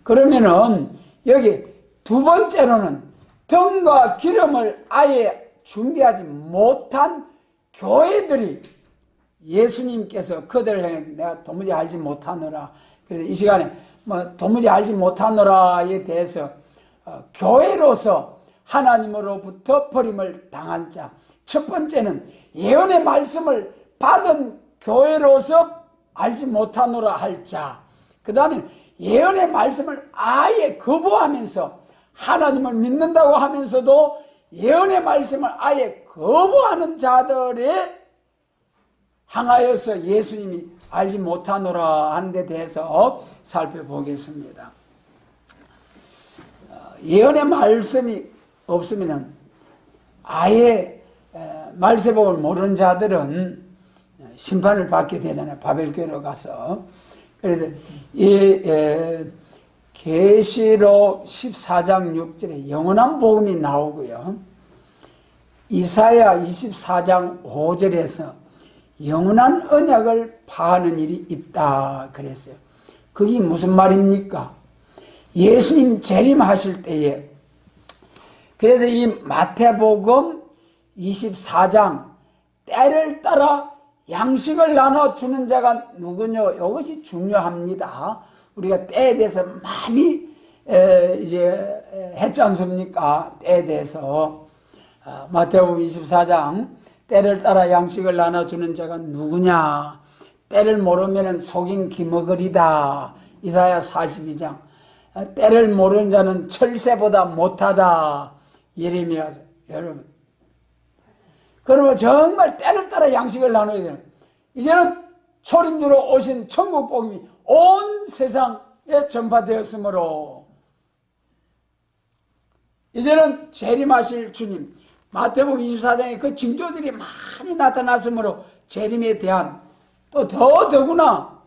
그러면은 여기 두 번째로는 등과 기름을 아예 준비하지 못한 교회들이 예수님께서 그들을 향해 내가 도무지 알지 못하노라. 그래서 이 시간에 도무지 알지 못하노라에 대해서 교회로서 하나님으로부터 버림을 당한 자, 첫 번째는 예언의 말씀을 받은 교회로서 알지 못하노라 할 자, 그 다음에 예언의 말씀을 아예 거부하면서 하나님을 믿는다고 하면서도 예언의 말씀을 아예 거부하는 자들에 향하여서 예수님이 알지 못하노라 하는 데 대해서 살펴보겠습니다. 예언의 말씀이 없으면 아예 말세복을 모르는 자들은 심판을 받게 되잖아요. 바벨교로 가서. 그래서 계시록 14장 6절에 영원한 복음이 나오고요. 이사야 24장 5절에서 영원한 언약을 파하는 일이 있다 그랬어요. 그게 무슨 말입니까? 예수님 재림하실 때에, 그래서 이 마태복음 24장 때를 따라 양식을 나눠주는 자가 누구냐, 이것이 중요합니다. 우리가 때에 대해서 많이 이제 했지 않습니까? 때에 대해서 마태복음 24장 때를 따라 양식을 나눠주는 자가 누구냐, 때를 모르면 속인 기머거리다. 이사야 42장. 때를 모르는 자는 철새보다 못하다. 예레미야. 여러분, 그러면 정말 때를 따라 양식을 나눠야 돼요. 이제는 초림주로 오신 천국 복음이 온 세상에 전파되었으므로 이제는 재림하실 주님, 마태복음 24장에 그 징조들이 많이 나타났으므로 재림에 대한 또 더구나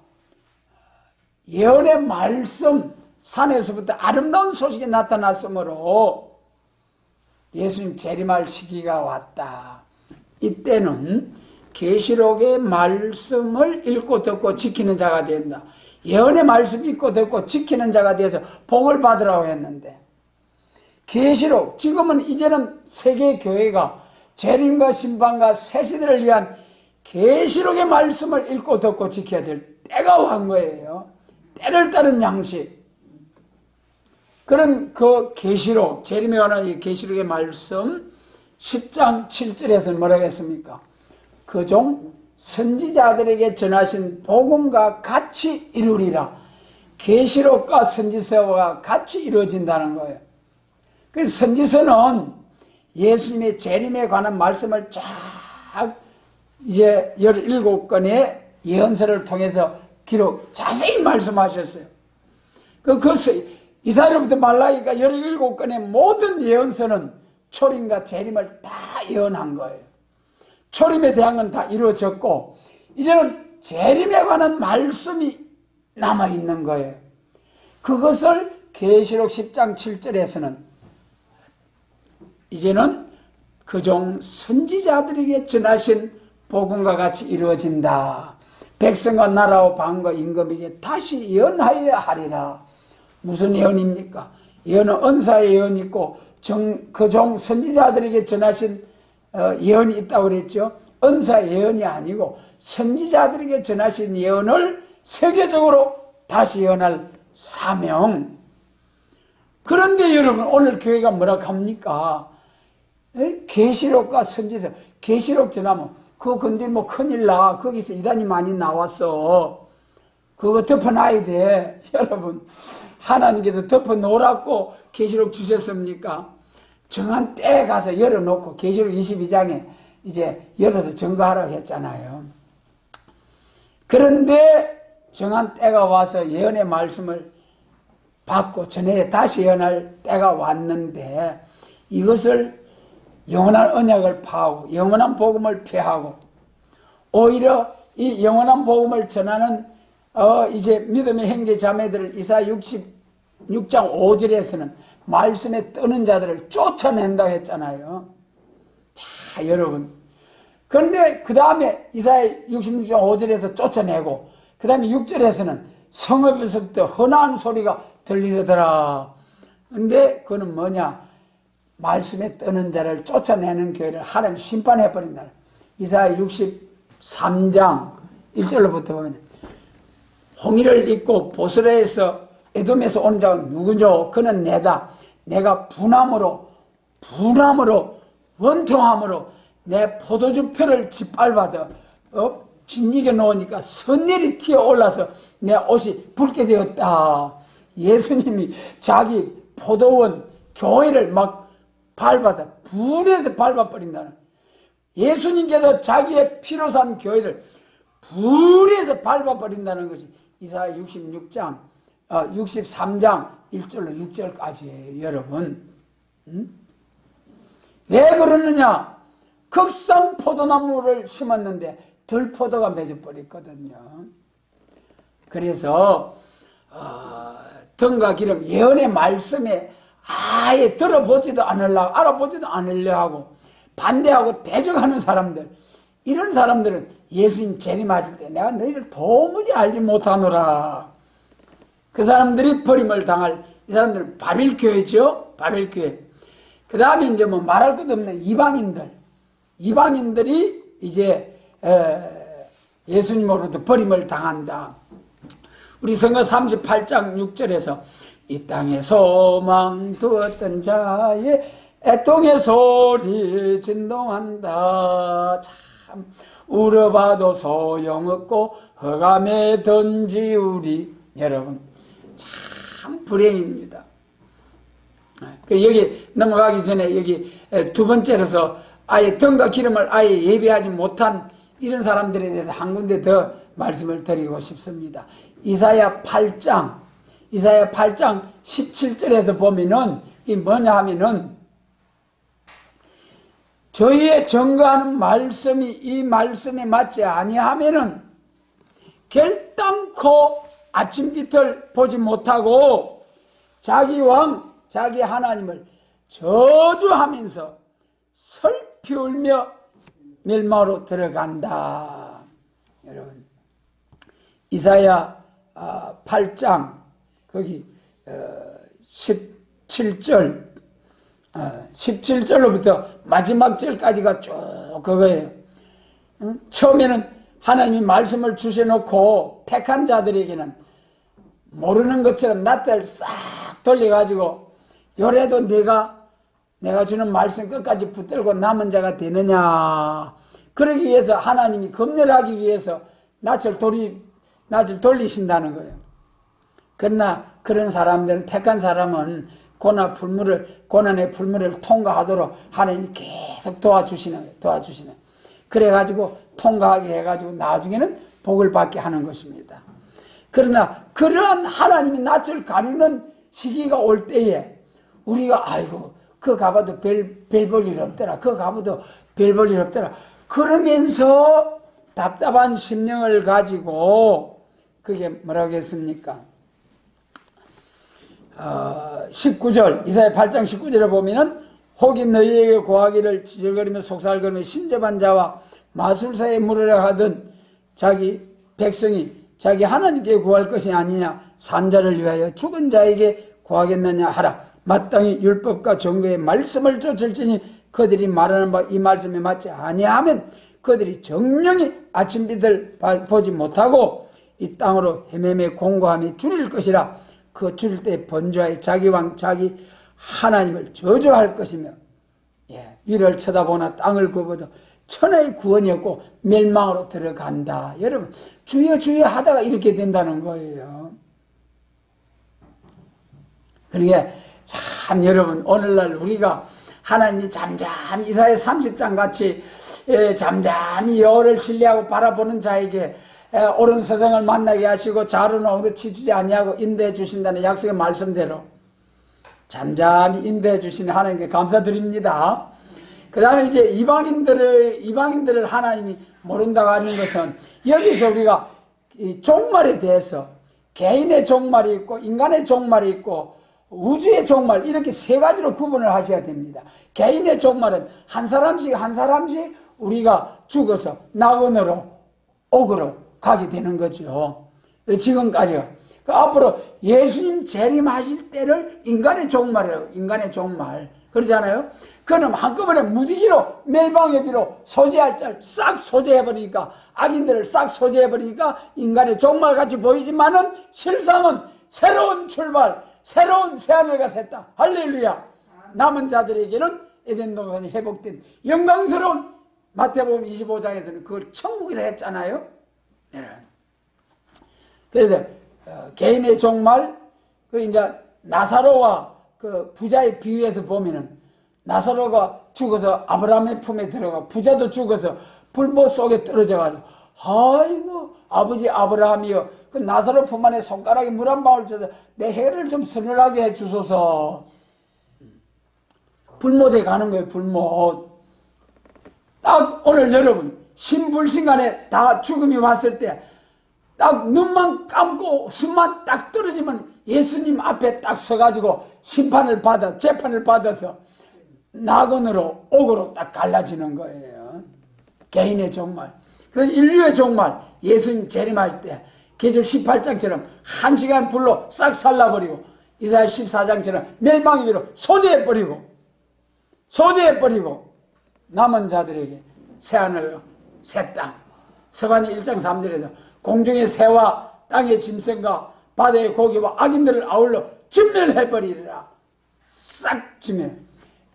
예언의 말씀, 산에서부터 아름다운 소식이 나타났으므로 예수님 재림할 시기가 왔다. 이때는 계시록의 말씀을 읽고 듣고 지키는 자가 된다. 예언의 말씀 읽고 듣고 지키는 자가 되어서 복을 받으라고 했는데, 계시록, 지금은 이제는 세계 교회가 재림과 심판과 새 시대를 위한 계시록의 말씀을 읽고 듣고 지켜야 될 때가 온 거예요. 때를 따른 양식. 그런 그 계시록, 재림에 관한 이 계시록의 말씀 10장 7절에서는 뭐라고 했습니까? 그종 선지자들에게 전하신 복음과 같이 이루리라. 계시록과 선지서와 같이 이루어진다는 거예요. 그래서 선지서는 예수님의 재림에 관한 말씀을 쫙 이제 17건의 예언서를 통해서 기록 자세히 말씀하셨어요. 이사야로부터 말라기가 17건의 모든 예언서는 초림과 재림을 다 예언한 거예요. 초림에 대한 건 다 이루어졌고 이제는 재림에 관한 말씀이 남아있는 거예요. 그것을 계시록 10장 7절에서는 이제는 그종 선지자들에게 전하신 복음과 같이 이루어진다. 백성과 나라와 방과 임금에게 다시 예언하여야 하리라. 무슨 예언입니까? 예언은 은사의 예언이 있고 그종 선지자들에게 전하신 예언이 있다고 그랬죠. 은사 예언이 아니고 선지자들에게 전하신 예언을 세계적으로 다시 예언할 사명. 그런데 여러분, 오늘 교회가 뭐라고 합니까? 계시록과 선지서, 계시록 전하면 그거 근데 뭐 큰일 나. 거기서 이단이 많이 나왔어. 그거 덮어놔야 돼. 여러분, 하나님께서 덮어놓으라고 계시록 주셨습니까? 정한 때에 가서 열어놓고 계시록 22장에 이제 열어서 증거하라고 했잖아요. 그런데 정한 때가 와서 예언의 말씀을 받고 전에 다시 예언할 때가 왔는데 이것을 영원한 언약을 파하고 영원한 복음을 폐하고 오히려 이 영원한 복음을 전하는 이제 믿음의 형제 자매들을 이사야 66장 5절에서는 말씀에 뜨는 자들을 쫓아낸다고 했잖아요. 자, 여러분. 그런데 그 다음에 이사야 66장 5절에서 쫓아내고 그 다음에 6절에서는 성읍에서부터 헌화한 소리가 들리더라. 근데 그거는 뭐냐? 말씀에 뜨는 자를 쫓아내는 교회를 하나님 심판해버린다. 이사야 63장 1절로부터 보면 홍의를 입고 보스라에서 에돔에서 온 자가 누구죠? 그는 내다. 내가 분함으로 원통함으로 내 포도주 풀을 짓밟아서 진이게 놓으니까 선열이 튀어올라서 내 옷이 붉게 되었다. 예수님이 자기 포도원 교회를 막 밟아서 불에서 밟아버린다는, 예수님께서 자기의 피로 산 교회를 불에서 밟아버린다는 것이 이사야 63장 1절로 6절까지예요. 여러분, 왜 그러느냐? 극산 포도나무를 심었는데 들포도가 맺어버렸거든요. 그래서 등과 기름 예언의 말씀에 아예 들어보지도 않으려고, 알아보지도 않으려 하고 반대하고 대적하는 사람들, 이런 사람들은 예수님 재림하실 때 내가 너희를 도무지 알지 못하노라. 그 사람들이 버림을 당할, 이 사람들은 바빌교회죠. 바빌교회. 그 다음에 이제 뭐 말할 것도 없는 이방인들이 이제 예수님으로부터 버림을 당한다. 우리 성경 38장 6절에서 이 땅에 소망 두었던 자의 애통의 소리 진동한다. 참 울어봐도 소용없고 흑암에 던지우리. 여러분 참 불행입니다. 여기 넘어가기 전에 여기 두 번째로서 아예 등과 기름을 아예 예비하지 못한 이런 사람들에 대해서 한 군데 더 말씀을 드리고 싶습니다. 이사야 8장 17절에서 보면은 이게 뭐냐 하면은 저희의 증거하는 말씀이 이 말씀에 맞지 아니하면은 결단코 아침빛을 보지 못하고 자기 왕 자기 하나님을 저주하면서 슬피 울며 멸망으로 들어간다. 여러분 이사야 8장 거기 17절로부터 마지막 절까지가 쭉 그거예요. 처음에는 하나님이 말씀을 주셔놓고 택한 자들에게는 모르는 것처럼 낯을 싹 돌려가지고 요래도 내가 주는 말씀 끝까지 붙들고 남은 자가 되느냐. 그러기 위해서 하나님이 검열하기 위해서 낯을 돌리신다는 거예요. 그러나 그런 사람들은 택한 사람은 고난의 풀물을 통과하도록 하나님이 계속 도와주시는. 그래가지고 통과하게 해가지고 나중에는 복을 받게 하는 것입니다. 그러나 그러한 하나님이 낯을 가리는 시기가 올 때에 우리가 아이고 그 가봐도 별 볼 일 없더라. 그 가봐도 별 볼 일 없더라. 그러면서 답답한 심령을 가지고 그게 뭐라고 했습니까? 19절 이사야 8장 19절에 보면은 혹이 너희에게 고하기를 지절거리며 속살거리며 신접한 자와 마술사에 물으려 하던 자기 백성이 자기 하나님께 구할 것이 아니냐. 산자를 위하여 죽은 자에게 구하겠느냐 하라. 마땅히 율법과 정거의 말씀을 쫓을지니 그들이 말하는 바 이 말씀에 맞지 아니하면 그들이 정령이 아침빛을 보지 못하고 이 땅으로 헤매매 공고함이 줄일 것이라. 그 줄일 때 번주하여 자기 왕 자기 하나님을 저주할 것이며 위를 쳐다보나 땅을 굽어도 천하의 구원이 없고 멸망으로 들어간다. 여러분 주여 주여 하다가 이렇게 된다는 거예요. 그러니까 참 여러분 오늘날 우리가 하나님이 잠잠히 이사야 30장 같이 잠잠히 여호와를 신뢰하고 바라보는 자에게 옳은 세상을 만나게 하시고 자루는 오래 치지지 아니하고 인도해 주신다는 약속의 말씀대로 잠잠히 인도해 주신 하나님께 감사드립니다. 그 다음에 이제 이방인들을 하나님이 모른다고 하는 것은 여기서 우리가 이 종말에 대해서 개인의 종말이 있고 인간의 종말이 있고 우주의 종말 이렇게 세 가지로 구분을 하셔야 됩니다. 개인의 종말은 한 사람씩 우리가 죽어서 낙원으로 옥으로 가게 되는 거죠. 지금까지요. 앞으로 예수님 재림하실 때를 인간의 종말이라고. 인간의 종말 그러잖아요. 그럼 한꺼번에 무디기로 멸망의 비로 소재할 자를 싹 소재해버리니까 악인들을 싹 소재해버리니까 인간의 종말같이 보이지만은 실상은 새로운 출발 새로운 새하늘과 새 땅 할렐루야. 남은 자들에게는 에덴 동산이 회복된 영광스러운 마태복음 25장에서는 그걸 천국이라 했잖아요. 그래서 개인의 종말 그 이제 나사로와 그 부자의 비유에서 보면은 나사로가 죽어서 아브라함의 품에 들어가 부자도 죽어서 불못 속에 떨어져가지고 아이고 아버지 아브라함이여 그 나사로 품 안에 손가락에 물 한 방울 줘서 내 해를 좀 서늘하게 해주소서. 불못에 가는 거예요. 불못. 딱 오늘 여러분 신불신간에 다 죽음이 왔을 때 딱 눈만 감고 숨만 딱 떨어지면 예수님 앞에 딱 서가지고 재판을 받아서 낙원으로 옥으로 딱 갈라지는 거예요. 개인의 종말. 그런 인류의 종말 예수님 재림할 때 계절 18장처럼 1시간 불로 싹 살라버리고 이사야 14장처럼 멸망의 비로 소재해버리고 남은 자들에게 새하늘과 새 땅. 서간이 1장 3절에도 공중의 새와 땅의 짐승과 바다의 고기와 악인들을 아울러 진멸해버리리라. 싹 진멸.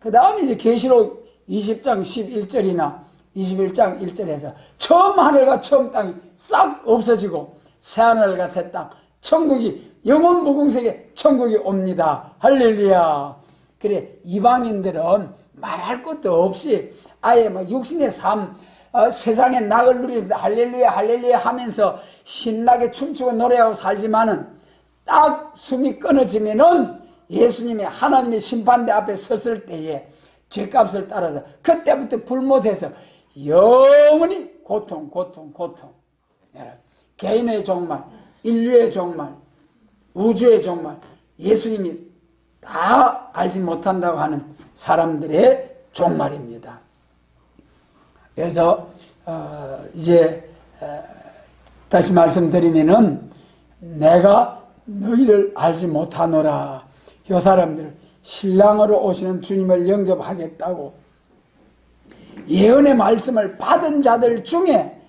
그 다음에 이제 계시록 20장 11절이나 21장 1절에서 처음 하늘과 처음 땅이 싹 없어지고 새하늘과 새 땅, 천국이 영원 무궁색의 천국이 옵니다. 할렐루야. 그래 이방인들은 말할 것도 없이 아예 막 육신의 삶, 세상의 낙을 누리면서 할렐루야 할렐루야 하면서 신나게 춤추고 노래하고 살지만은 딱 숨이 끊어지면은 예수님의 하나님의 심판대 앞에 섰을 때에 죄값을 따라서 그때부터 불못해서 영원히 고통. 개인의 종말, 인류의 종말, 우주의 종말, 예수님이 다 알지 못한다고 하는 사람들의 종말입니다. 그래서 이제 다시 말씀드리면은 내가 너희를 알지 못하노라. 이 사람들은 신랑으로 오시는 주님을 영접하겠다고 예언의 말씀을 받은 자들 중에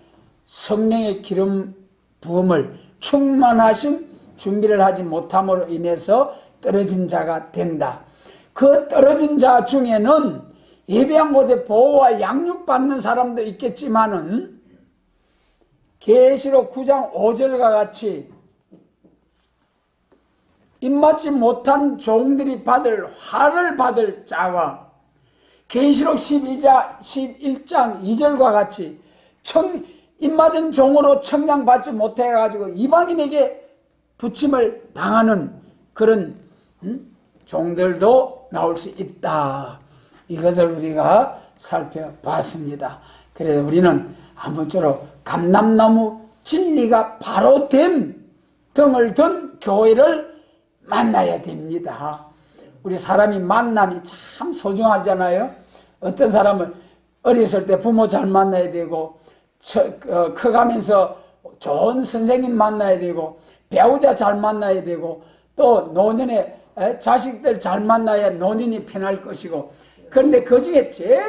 성령의 기름 부음을 충만하신 준비를 하지 못함으로 인해서 떨어진 자가 된다. 그 떨어진 자 중에는 예배한 곳에 보호와 양육받는 사람도 있겠지만은 계시록 9장 5절과 같이 입맞지 못한 종들이 받을 화를 받을 자와 계시록 11장 2절과 같이 입맞은 종으로 청량받지 못해가지고 이방인에게 부침을 당하는 그런 종들도 나올 수 있다. 이것을 우리가 살펴봤습니다. 그래서 우리는 아무쪼록 감람나무 진리가 바로 된 등을 든 교회를 만나야 됩니다. 우리 사람이 만남이 참 소중하잖아요. 어떤 사람은 어렸을 때 부모 잘 만나야 되고 커가면서 좋은 선생님 만나야 되고 배우자 잘 만나야 되고 또 노년에 자식들 잘 만나야 노년이 편할 것이고 그런데 그 중에 제일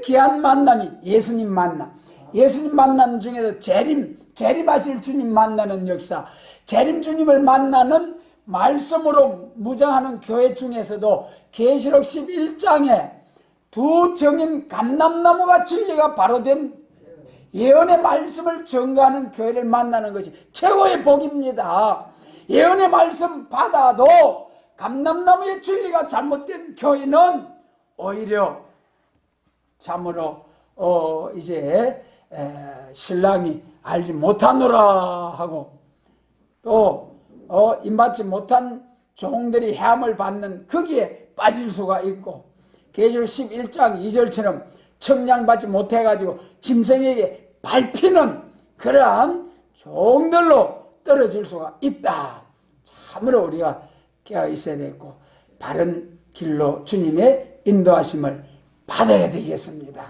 귀한 만남이 예수님 만남. 예수님 만남 중에서 재림하실 주님 만나는 역사, 재림 주님을 만나는 말씀으로 무장하는 교회 중에서도 계시록 11장에 두 정인 감람나무가 진리가 바로 된 예언의 말씀을 전가하는 교회를 만나는 것이 최고의 복입니다. 예언의 말씀 받아도 감람나무의 진리가 잘못된 교회는 오히려 참으로 이제 신랑이 알지 못하노라 하고 또 임받지 못한 종들이 해함을 받는 거기에 빠질 수가 있고 계시록 11장 2절처럼 청량받지 못해가지고 짐승에게 밟히는 그러한 종들로 떨어질 수가 있다. 참으로 우리가 깨어 있어야 되고 바른 길로 주님의 인도하심을 받아야 되겠습니다.